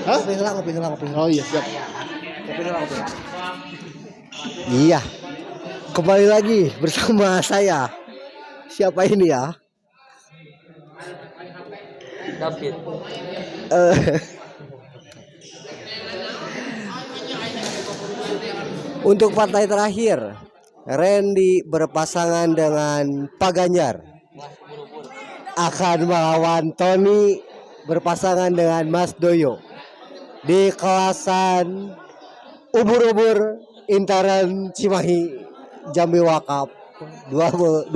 Hah? Ngopi. Oh iya siap. Iya. Kembali lagi bersama saya. Siapa ini ya? David. Untuk partai terakhir, Randy berpasangan dengan Pak Ganjar akan melawan Tony berpasangan dengan Mas Doyo di kelasan ubur-ubur Intaran Cimahi Jambi Wakap 2025.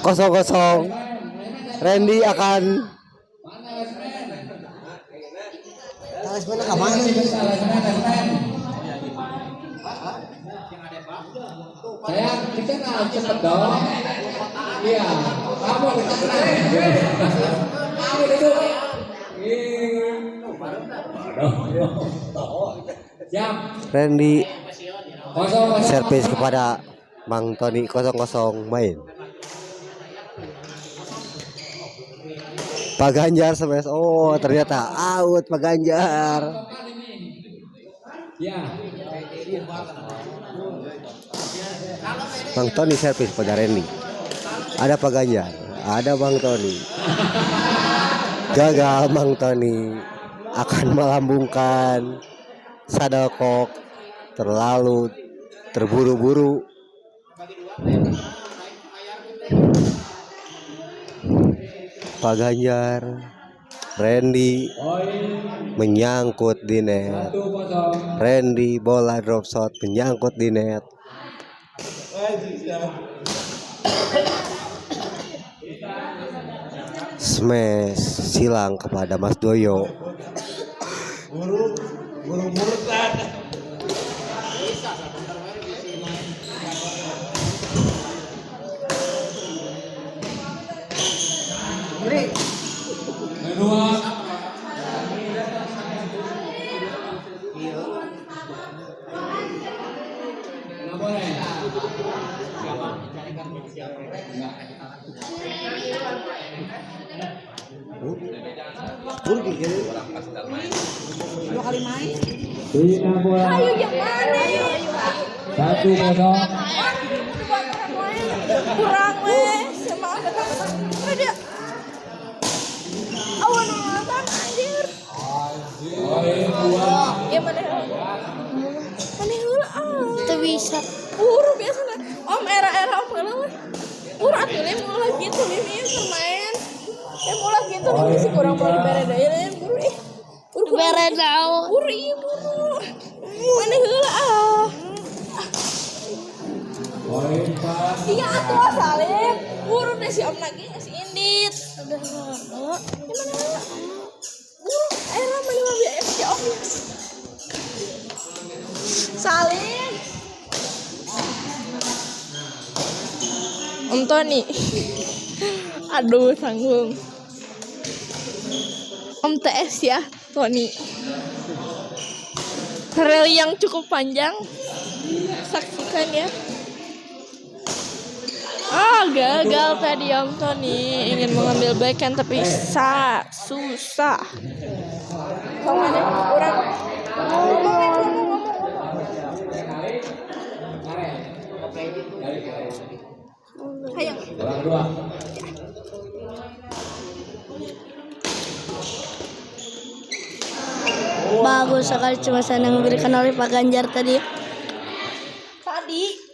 Kosong. Randy akan saya kita nggak cepet dong. Iya, kamu kamu itu. Siap. Randy Kosong. servis kepada Mang Tony 0-0 main. Pak Ganjar smash. Oh ternyata out Pak Ganjar. Ya. Bang Tony servis pada Randy. Ada Pak Ganjar, ada Bang Tony. Gagal Bang Tony akan melambungkan shuttlecock terlalu terburu-buru. Pak Ganjar, Randy menyangkut di net. Randy bola drop shot menyangkut di net. Smash silang kepada Mas Doyo. Kedua. Nggak boleh. Dua kali main. Tidak boleh. Ayo yang mana yuk? 1-0. Kurang weh, sama ada. Awan nonton anjir. Poin 2. Ya mana? Mana heula ah. Teu bisa. Buru biasa Om era-era om heula weh. Buru atuh lem mulai gitu ini main. Mulai gitu nih sih kurang mau dibere deui lem buru ih. Buru bere naon? Buru ieu buru. Mana heula ah. Poin 4. Iya atuh Salim. Buru deh si om lagi si Indit. Udah lama. Gimana? Buru era mana biar si om. Salim. Om Tony. Aduh sanggung. Om TS ya Tony. Rel yang cukup panjang. Saksikan ya. Gagal tadi Om Tony ingin mengambil backhand tapi susah. Kamu ada orang ngomong. Ayo. Bagus sekali cuma saya yang memberikan oleh Pak Ganjar tadi. Tadi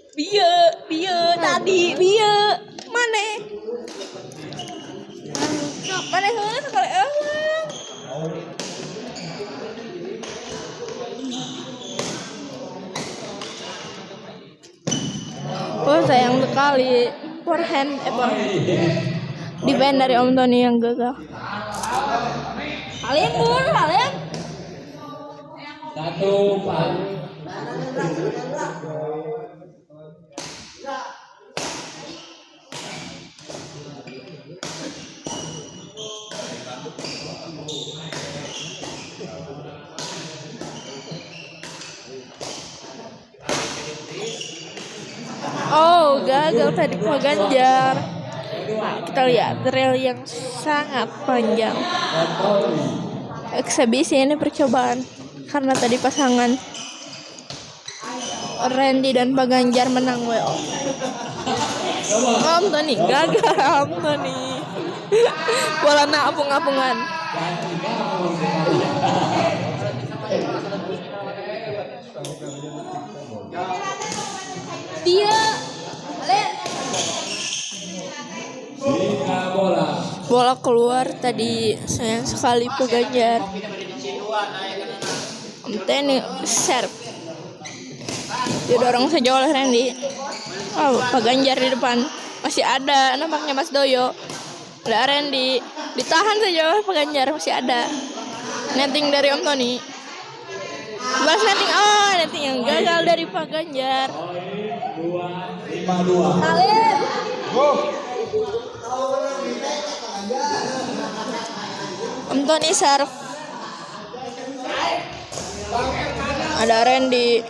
mana heula sekali eueuh. Oh sayang sekali forehand defend dari Om Tony yang gagal. Kalian. 14. Oh, gagal tadi Pak Ganjar. Nah, kita lihat rel yang sangat panjang. Eksebisi ini percobaan karena tadi pasangan Randy dan Pak Ganjar menang well. Om Tony gagal, Om Tony. Bola na apung-apungan. Dia bola keluar tadi, sayang sekali Pak Ganjar. Om Tony serve didorong saja oleh Randy. Oh, Pak Ganjar di depan masih ada nampaknya Mas Doyo. Ada Randy ditahan saja oleh Pak Ganjar, masih ada netting dari Om Tony. Balas netting, oh netting yang gagal dari Pak Ganjar. 5-2. Salim. Om Tony serve. Ada Randy.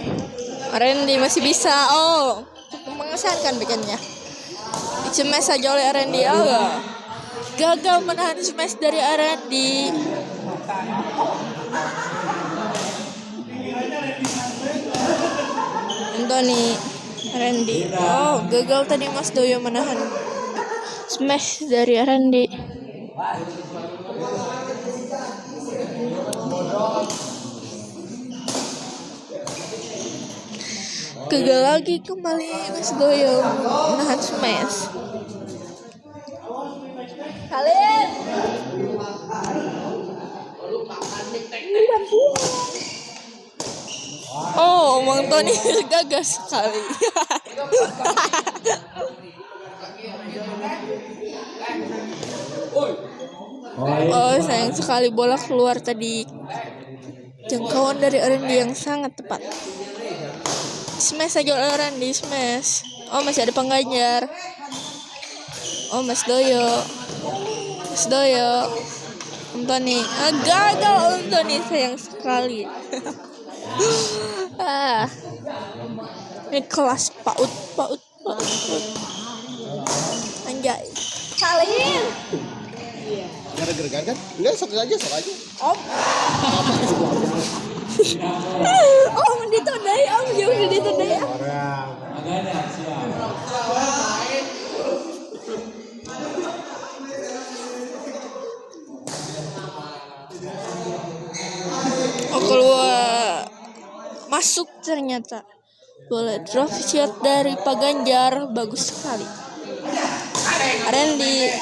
Randy masih bisa. Oh, cukup mengesankan bikinnya. Smash saja oleh Randy. Oh, gagal menahan smash dari Randy. Anthony, Randy. Oh, gagal tadi Mas Doyo menahan smash dari Randy. Gagal lagi kembali Mas Doyo menahan smash. Kalian oh, Mang Tony gagas sekali. Oh, sayang sekali bola keluar tadi. Jangkauan dari Randy yang sangat tepat. Smash saja oleh Randy, smash. Oh, masih ada Pak Ganjar. Oh, Mas Doyo. Mas Doyo. Om Tony. Gagal Om Tony, sayang sekali. Ini kelas PAUD. Anjay. Salim. Gara-gara kan? Enggak, sok aja. Om. Om ditodai, Om jauh ditodai. Agaknya siap. Oh, keluar. Masuk ternyata. Boleh drop shot dari Pak Ganjar, bagus sekali. Randy.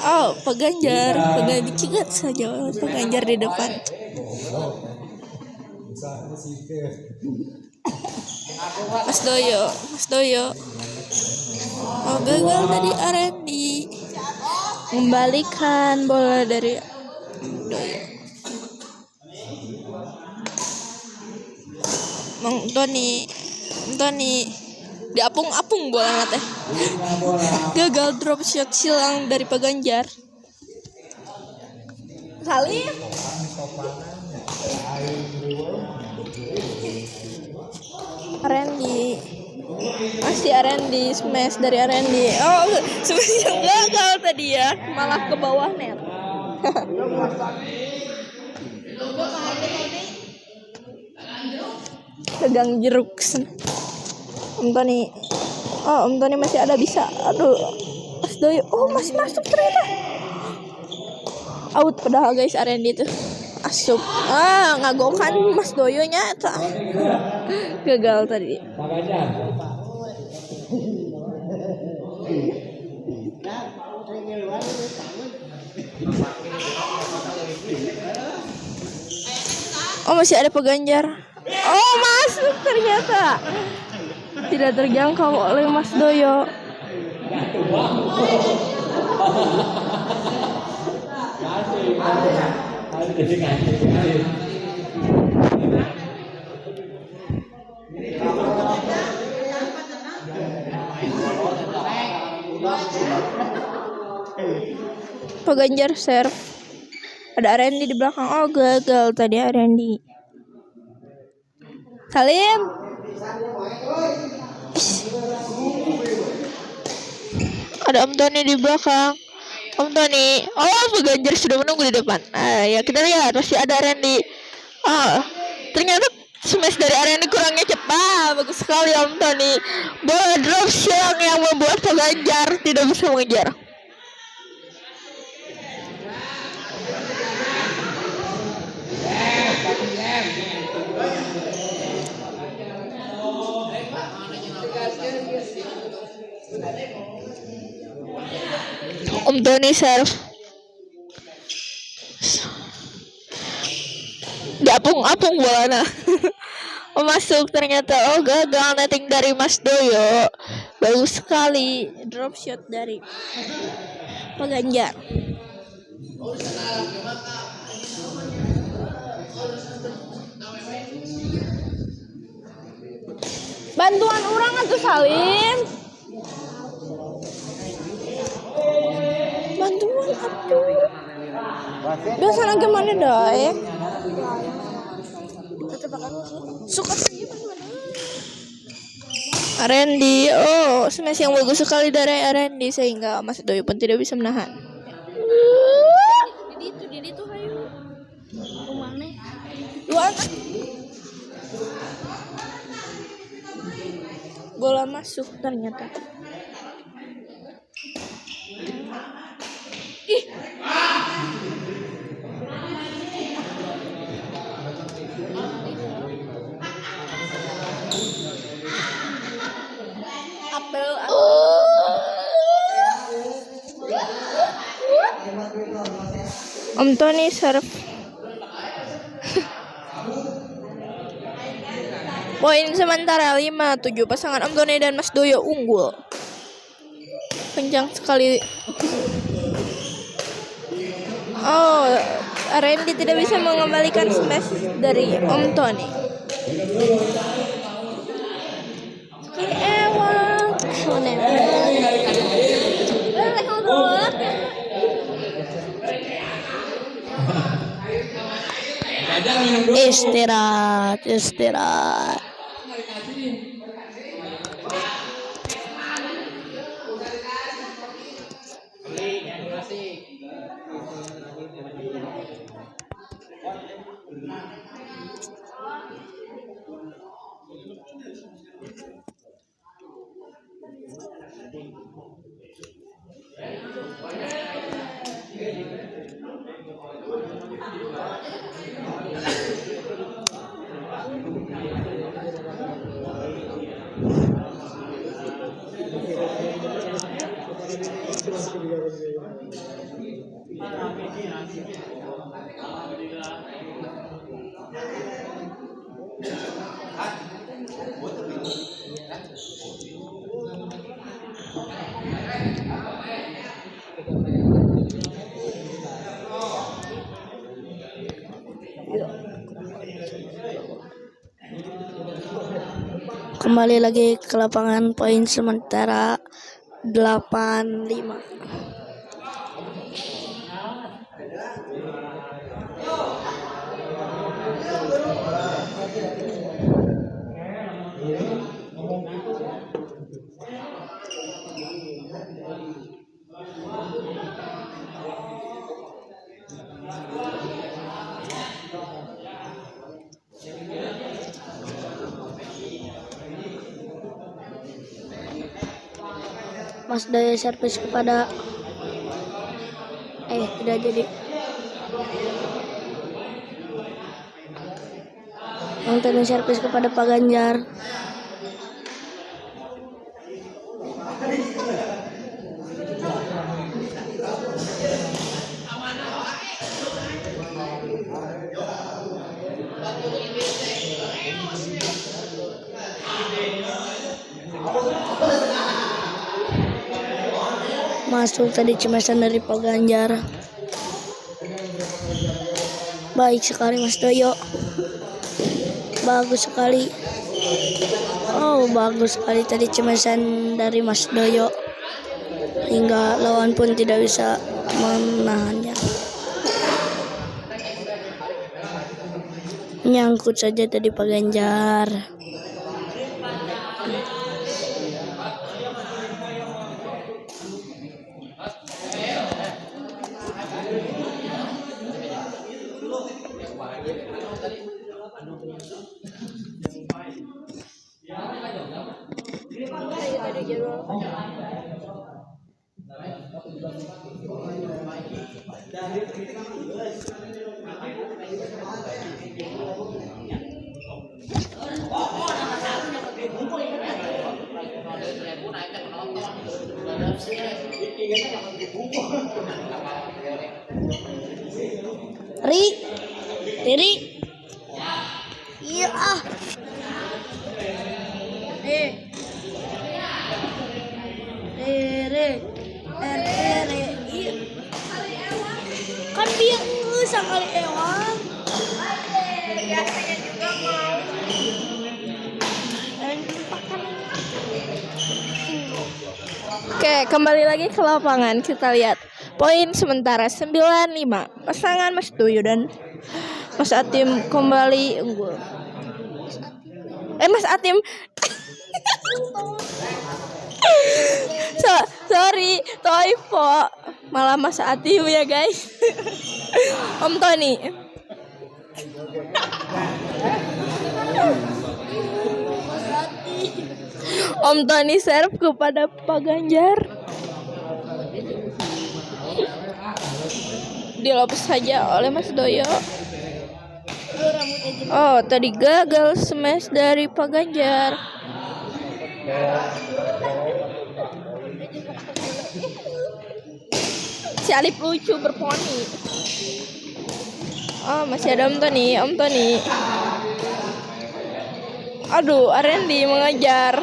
Oh, Pak Ganjar dicegat saja oleh Pak Ganjar di depan. Mas Doyo. Oh, gagal tadi Randy. Membalikan bola dari Doyo. Mang Tony diapung-apung bola teh. Gagal drop shot silang dari Pak Ganjar. Salim. Randy. Masih Randy, smash dari Randy. Oh, smash yang gagal tadi ya, malah ke bawah net. Pegang jeruk. Om Tony. Oh, Om Tony masih ada, bisa. Aduh. Mas Doyo. Oh, masih masuk ternyata. Out padahal guys Randy itu. Asup. Ngagokan Mas Doyo nyata. Gagal tadi. Pak Ganjar. Oh, masih ada Pak Ganjar. Oh, masuk ternyata. Tidak terjangkau oleh Mas Doyo. Pak Ganjar serve. Ada Randy di belakang. Oh, gagal tadi Randy. Salim. Ada Om Tony di belakang. Om Tony. Oh, Pak Ganjar sudah menunggu di depan. Ya kita lihat masih ada Randy. Ternyata smash dari Randy kurangnya cepat. Bagus sekali Om Tony. Bola drop shot yang membuat Pak Ganjar tidak bisa mengejar. Om Tony serve. Diapung-apung bola. Masuk ternyata. Oh, gagal netting dari Mas Doyo. Bagus sekali drop shot dari Pak Ganjar. Bantuan orang atuh Salim. Bantuan atuh. Biasanya gimana doi? Suka Randy. Oh, smash yang bagus sekali dari Randy sehingga Mas Doyo pun tidak bisa menahan. Di itu hayu. Rumahnya. Luar. Bola masuk ternyata. Ih. Apel. Om Tony serve. Poin sementara 5-7. Pasangan Om Tony dan Mas Doyo unggul. Kencang sekali. Oh, Randy tidak bisa mengembalikan smash dari Om Tony. Sekali ewang. Istirahat. Kembali lagi ke lapangan, poin sementara 8-5. Mas Doyo servis kepada tidak jadi. Nonton servis kepada Pak Ganjar. Masuk tadi cemasan dari Pak Ganjar. Baik sekali Mas Doyo. Bagus sekali. Oh, bagus sekali tadi cemasan dari Mas Doyo. Hingga lawan pun tidak bisa menahannya. Nyangkut saja tadi Pak Ganjar. Riri. Iya ah. Kan dia sekali ewan. Biasanya juga mau. Oke, kembali lagi ke lapangan. Kita lihat poin sementara 95. Pasangan Mas Doyo dan Mas Atim kembali unggul. Mas Atim. Sorry, typo. Malah Mas Atim ya guys. Om Tony. Om Tony serve kepada Pak Ganjar. Dilopes saja oleh Mas Doyo. Oh, tadi gagal smash dari Pak Ganjar. Si Alif lucu berponi. Oh, masih ada Om Tony. Aduh, Arendi mengejar.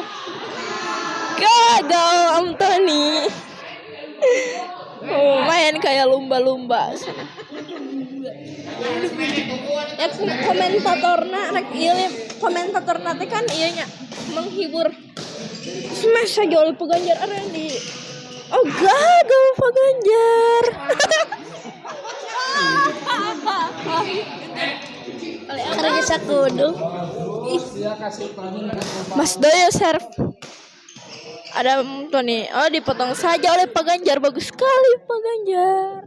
Gagal Om Tony. Oh, main kayak lumba-lumba. Ya komentatorna teh kan ianya menghibur. Smash saja oleh Pak Ganjar Arendi. Oh, gagal Pak Ganjar. Karena sakudu. Mas Doyo serve. Ada Tony. Oh, dipotong saja oleh Pak Ganjar. Bagus sekali Pak Ganjar.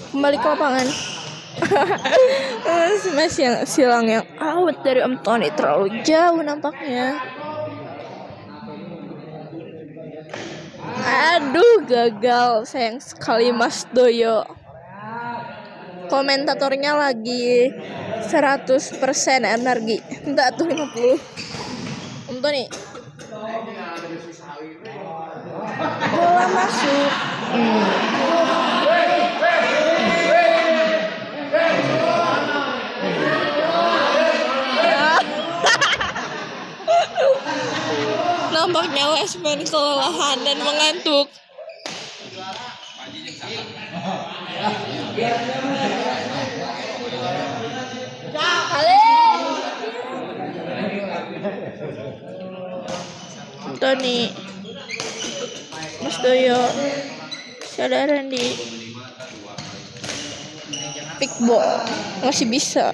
Kembali ke lapangan. Smash yang silang yang out dari Om Tony terlalu jauh nampaknya. Aduh, gagal. Sayang sekali Mas Doyo. Komentatornya lagi 100% energi. Enggak tuh 50. Om Tony. Bola masuk. Nampaknya Lesman kelelahan dan mengantuk. Tony, Mas Doyo, saudara Randy, pick ball masih bisa.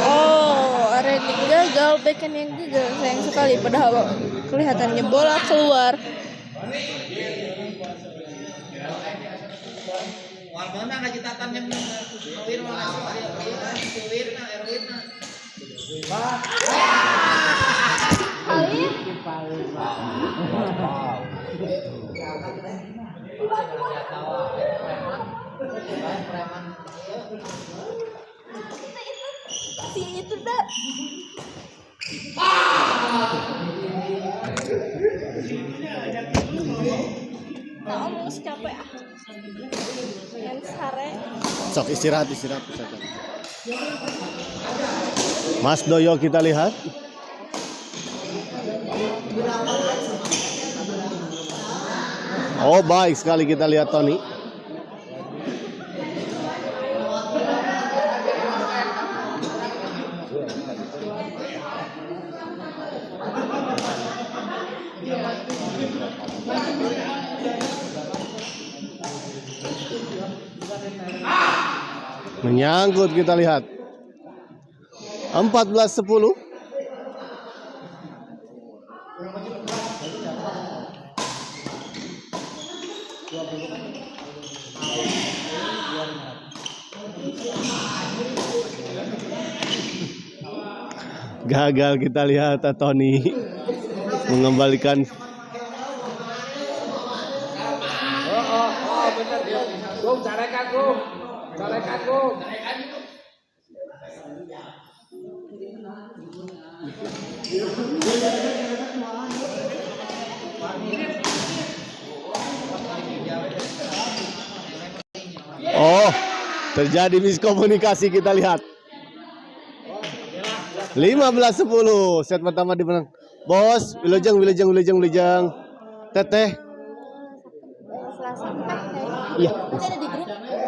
Oh, Randy gagal, backhand yang gagal. Sayang sekali, padahal kelihatannya bola keluar. Si itu dah. Nah, omong capek ah. Yang sare. Sok istirahat. Mas Doyo kita lihat. Oh, baik sekali kita lihat Tony. Menyangkut, kita lihat. 14-10. Gagal, kita lihat Tony mengembalikan. Bener dia. Gum, carekan gum. Carekan gum. Oh, terjadi miskomunikasi, kita lihat. 15-10. Set pertama dimenang. Bos, Wilujeng. Teteh. Iya.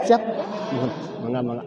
Siap. Mangga.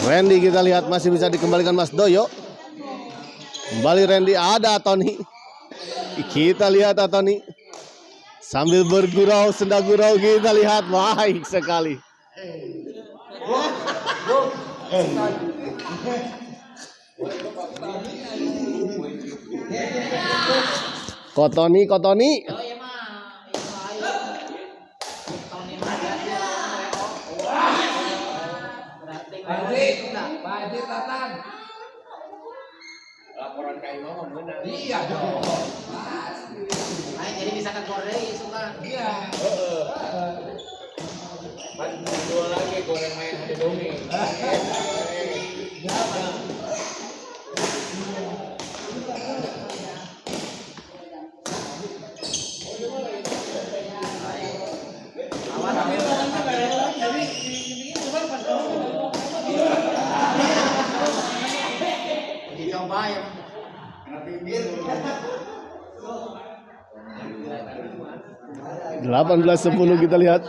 Randy, kita lihat masih bisa dikembalikan Mas Doyo. Kembali Randy, ada Tony. Kita lihat Tony sambil bergurau, senda gurau, kita lihat baik sekali. Kotoni. Baik, Tatan. Laporan kayak ngomong benar. Iya dong. Jadi bisa ke Korea suka. Iya. Dua lagi goreng main ada dongeng. Dicoba ya. 18-10 kita lihat.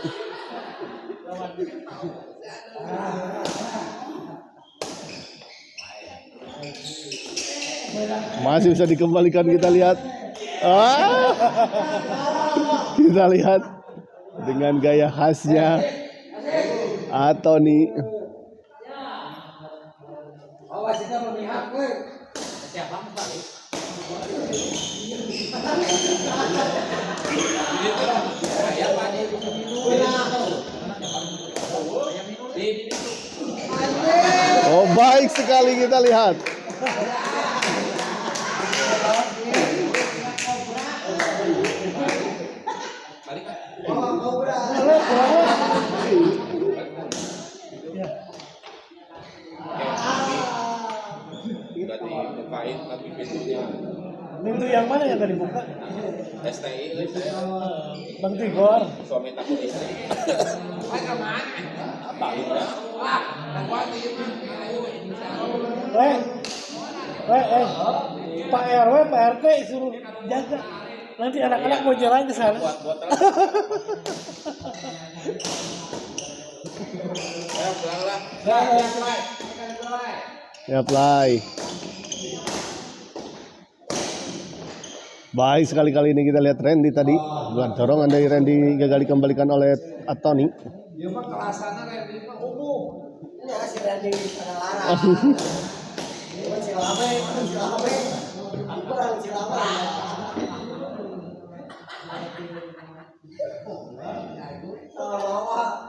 Masih bisa dikembalikan, kita lihat. Kita lihat dengan gaya khasnya Tony. Oh, baik sekali, kita lihat. Dibukain tapi pintunya. Pintu yang mana yang tadi buka? STI. Bang Tigor. Suami takut istri. Pak RW, Pak RT suruh jaga. Nanti anak-anak mau jalan ke sana. Ya, play. Baik sekali kali ini kita lihat Randy tadi. Dorongan dari Randy gagal dikembalikan oleh Tony. Dia mah kelasannya Randy mah umum. Ini si Randy pada larang.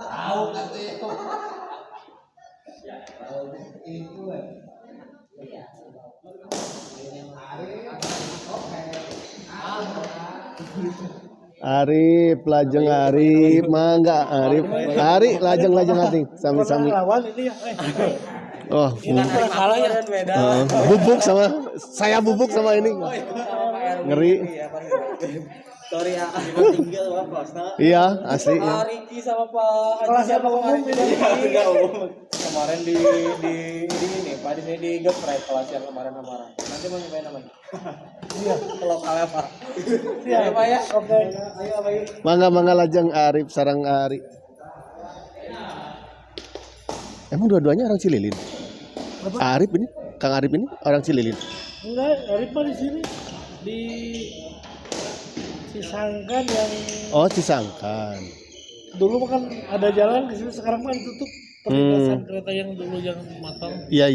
Tahu kata itu. Arif, lajeng Arif, mangga Arif, lajeng hati, sami-sami. Oh, Kalah ya beda. bubuk sama saya, bubuk sama ini. Ngeri. Sorry ya, tinggal apa? Iya, asli. Ya. Riki sama Pak Kelas yang umum ini. Tidak umum. Kemarin di ini Pak di sini di geprek kelas yang kemarin. Nanti mau nyobain namanya. Iya, kalau kalah Pak. Iya, Pak ya. Oke. Ayo Pak. Mangga lajeng Arif sarang Ari. Emang dua-duanya orang Cililin? Arif ini, Kang Arif ini orang Cililin. Enggak, Arif mah di sini di Cisangkan yang Oh, Cisangkan. dulu kan ada jalan ke sini, sekarang mah ditutup perlintasan kereta yang dulu yang matang. Iya.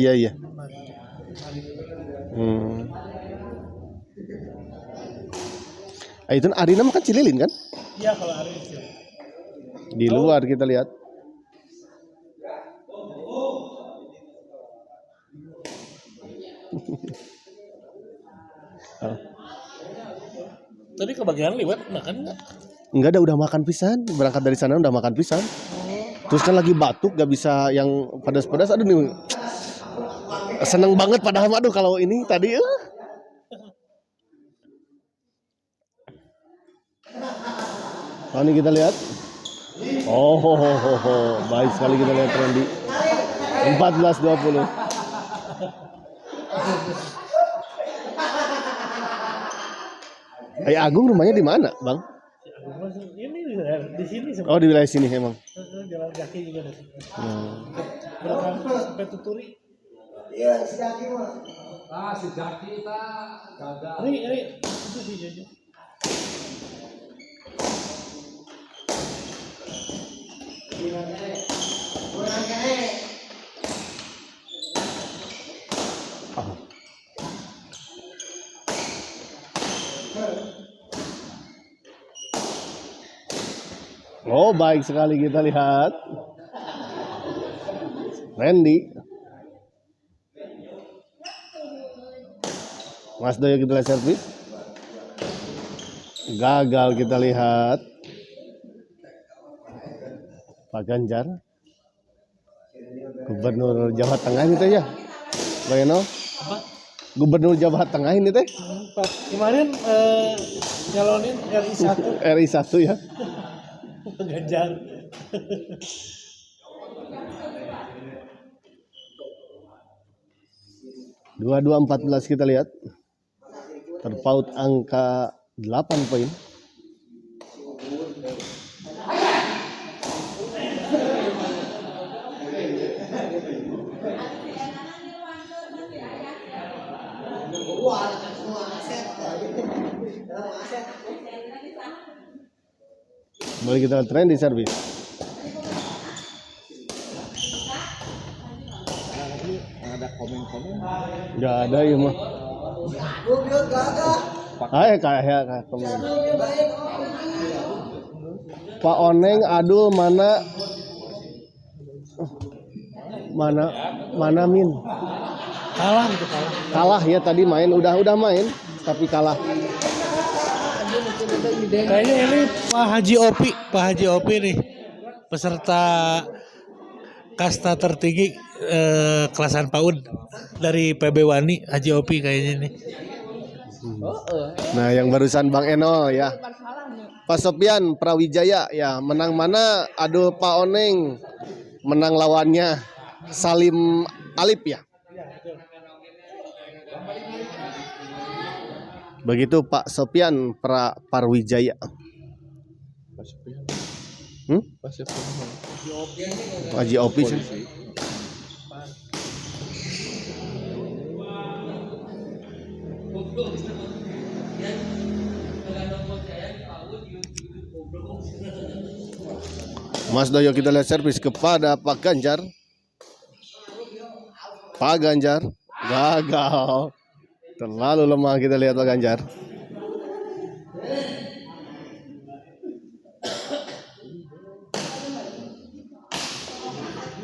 Itu Arina mah kan Cililin kan? Iya, kalau Arif itu. Di luar kita lihat. Tadi kebagian liwat makan enggak? Enggak ada, udah makan pisan. Berangkat dari sana udah makan pisan. Terus kan lagi batuk, gak bisa yang pedas-pedas. Aduh nih, seneng banget padahal. Aduh kalau ini tadi Oh, ini kita lihat. Baik sekali kita lihat Randy. 14-20. Agung rumahnya di mana, Bang? Ini di sini Oh, di wilayah sini emang. jalan kaki juga ada. Berangkat sampai Tuturi. Ah, si Jaki kita gagal. Ini itu sih Jojo. Oh, baik sekali kita lihat. Randy. Mas Doyo kita lihat servis. Gagal kita lihat. Pak Ganjar. Gubernur Jawa Tengah ini teh ya. Bayano. Gubernur Jawa Tengah ini teh. Kemarin nyalonin RI1. RI1 ya. Ganjar. Dua 14 kita lihat. Terpaut angka 8 poin. Boleh kita tren di servis. Ada komen-komen. Enggak ada ya mah. Kayak komen. Pak Oneng, aduh mana Min. Kalah gitu, kalah. Kalah ya tadi main, udah main tapi kalah. Kayaknya ini Pak Haji Opi nih peserta kasta tertinggi kelasan PAUD dari PB Wani. Haji Opi kayaknya nih. Nah, yang barusan Bang Eno ya. Pak Sopian Prawijaya ya, menang mana? Aduh Pak Oneng menang lawannya Salim Alip ya. Begitu Pak Sopian Parwijaya. Haji Opi sih. Mas Doyo kita lihat servis kepada Pak Ganjar. Pak Ganjar gagal. Terlalu lemah kita lihat Pak Ganjar.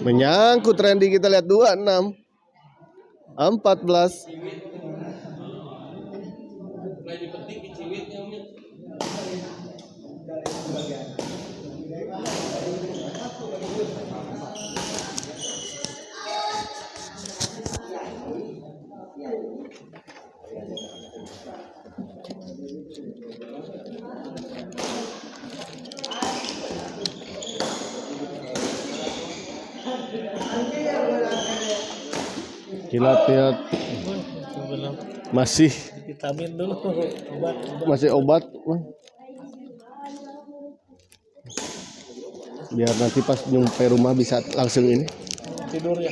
Menyangkut Randy kita lihat 26 14. Kilat-kilat masih Vitamin dulu, obat. masih obat. Biar nanti pas nyampe rumah bisa langsung ini. Tidur ya.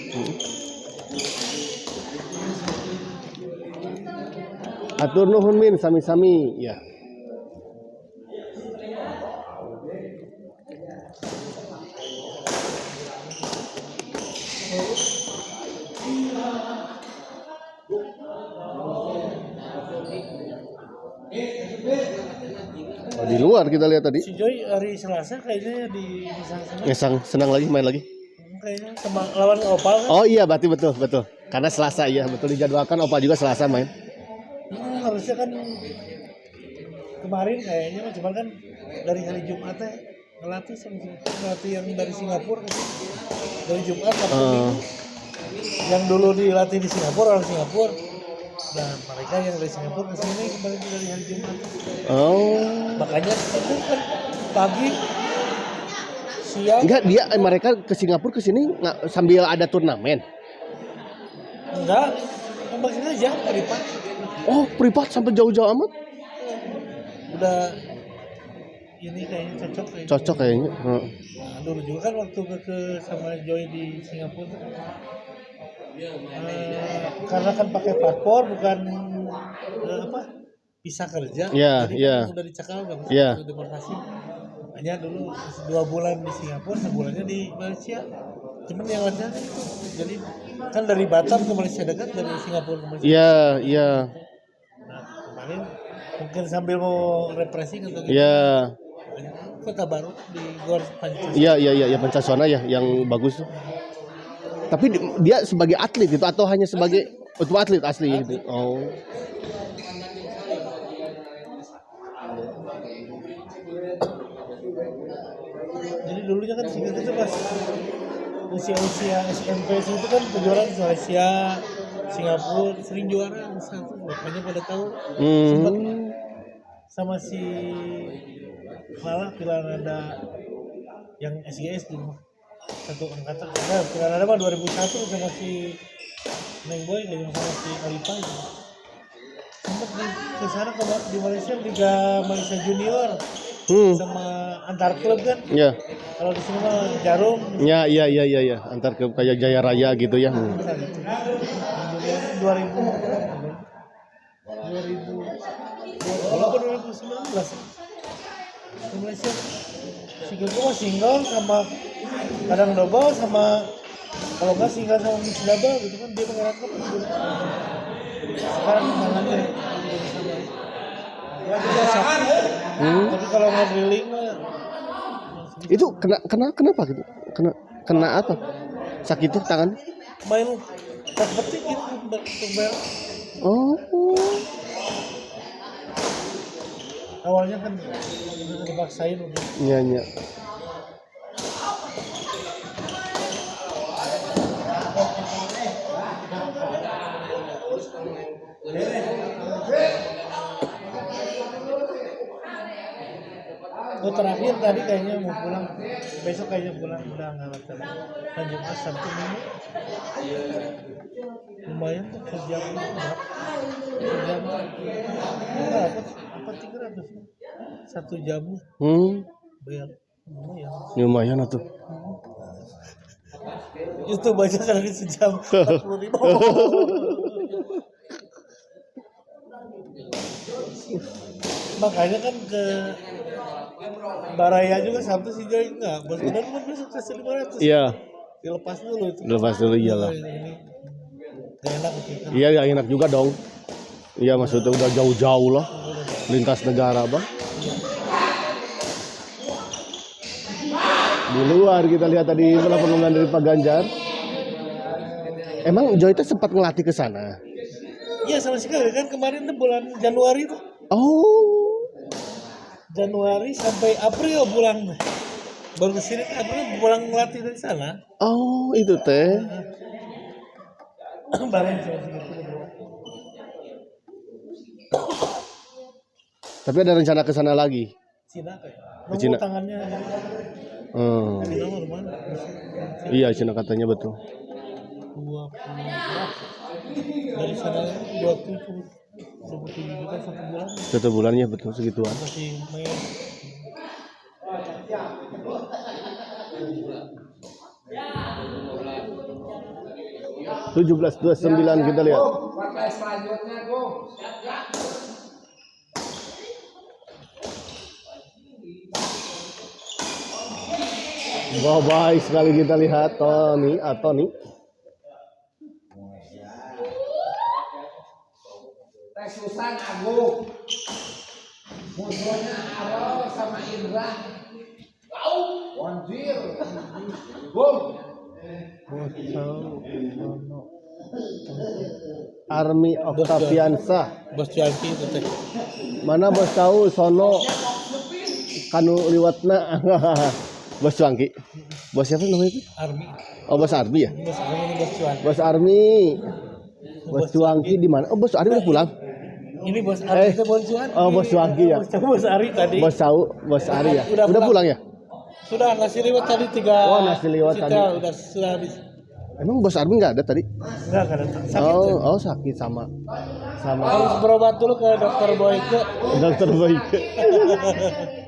Atur nuhun min sami-sami ya. Oh, di luar kita lihat tadi. Si Joy hari Selasa kayaknya di sana. Ngesang senang lagi main lagi. Kayaknya sama lawan Opal kan. Oh iya berarti betul. Karena Selasa iya betul dijadwalkan Opa juga Selasa main. Harusnya kan kemarin kayaknya cuma kan dari hari Jumat ngelatih yang dari Singapura dari Jumat sampai Minggu. Yang dulu dilatih di Singapura orang Singapura. Dan mereka yang dari Singapura ke sini kembali dari hari Jumat. Oh. Makanya itu kan pagi siang. Enggak dia mereka ke Singapura ke sini sambil ada turnamen. Enggak, maksudnya aja privat. Oh, privat sampai jauh-jauh amat. Udah ini kayaknya cocok kayaknya. Cocok kayaknya. Nah, dulu juga kan waktu ke sama Joy di Singapura. Karena kan pakai paspor bukan visa kerja. Iya, jadi iya. Kan udah dicekal enggak bisa Iya. deportasi. Makanya dulu 2 bulan di Singapura, sebulannya di Malaysia. Cuman yang ada itu. Jadi kan dari Batam ke Malaysia dekat, dari Singapura ke Malaysia. Iya, iya. Nah, kemarin mungkin sambil mau represi kan gitu. Iya. Kota baru di Gor Pancasila. Iya, Pancasona ya yang bagus tuh. Tapi dia sebagai atlet gitu atau hanya sebagai untuk atlet asli gitu. Oh. Jadi dulunya kan Singapura itu pas usia SMP itu kan kejuaraan di Malaysia, Singapura sering juara satu, makanya pada tahu sempat sama si malah pilihan ada yang SGS di rumah satu angkatan. Nah, pilihan ada mah 2001 sama si Neng Boy kayak sama si Alipa gitu. Sempat di sana di Malaysia Liga Malaysia Junior sama antar klub kan. Iya. Kalau di sini mah Jarum. Iya. Antar ke kayak Jaya Raya gitu ya. Bisa gitu. 2019 di Malaysia single single sama kadang double sama kalau nggak single sama mix double gitu kan dia mengerat ke sekarang tangannya tapi kalau nggak drilling mah Itu kenapa gitu? Kena apa? Sakit tuh tangan? main tak petik gitu bel. Oh. Awalnya kan dipaksain udah. Iya. Oh terakhir tadi kayaknya mau pulang, besok kayaknya pulang udah nggak latihan. Lanjut Sabtu Minggu. Lumayan tuh sejam berapa? Sejam berapa? Apa 300? 1 jamnya. Bayar Lumayan atuh. Itu baca kali sejam 40.000. Makanya kan ke Baraya juga Sabtu sih Joy enggak. Benar kan besok kasih 500. Iya. Dilepas dulu itu. Lepas dulu iyalah. Ini gak enak gitu. Iya gak enak juga dong. Iya maksudnya udah jauh-jauh lah. Lintas negara bang. Di luar kita lihat tadi penampilan dari Pak Ganjar. Emang Joy itu sempat ngelatih ke sana? Iya sama sekali kan kemarin tuh bulan Januari tuh. Oh. Januari sampai April pulang. Baru kesini kan April pulang ngelatih dari sana. Oh itu teh. Bareng sama segitu. Tapi ada rencana ke sana lagi. Cina kayak. Ke Cina. Tangannya. Hmm. Cina mah rumah. Iya Cina katanya betul. Dari sana 27 juta 1 bulan Satu bulannya betul segituan. masih main. 17-29 kita lihat. Partai selanjutnya, Gung. Wah, baik sekali kita lihat Tony Tony. Teh Susan Agung. Musuhnya Arol sama Indra. Wanjir. Gung. Army Octaviansa. Bos Cuanki itu teh. Mana bos tahu sono kanu liwatna. Bos Cuanki. Bos siapa namanya itu? Army. Oh, Bos Army ya? Bos Army ini bos Cuanki. Bos Army. Bos Cuanki di mana? Oh, Bos Army udah pulang. Ini bos Army itu bos Cuanki. Oh, Bos Cuanki ya. Bos Ari tadi. Bos tahu, Bos Ari ya. Udah pulang ya? Sudah nasi liwet tadi 3. Oh, nasi liwet tadi. Sudah habis. Emang Bos Army nggak ada tadi? Enggak ada. Sakit. Oh, sakit sama. Harus berobat dulu ke dokter Boyke. Dokter Boyke.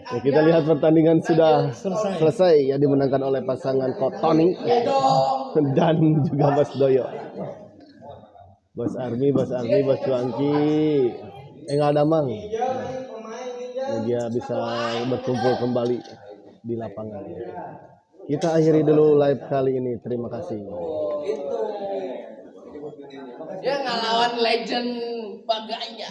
Ya, kita lihat pertandingan sudah selesai ya, dimenangkan oleh pasangan Tony dan juga Mas Doyo. Bos Army, Bos Cuanki. Enggak ada mang. Dia bisa berkumpul kembali di lapangan. Kita akhiri dulu live kali ini. Terima kasih. Dia ngelawan legend Baganya.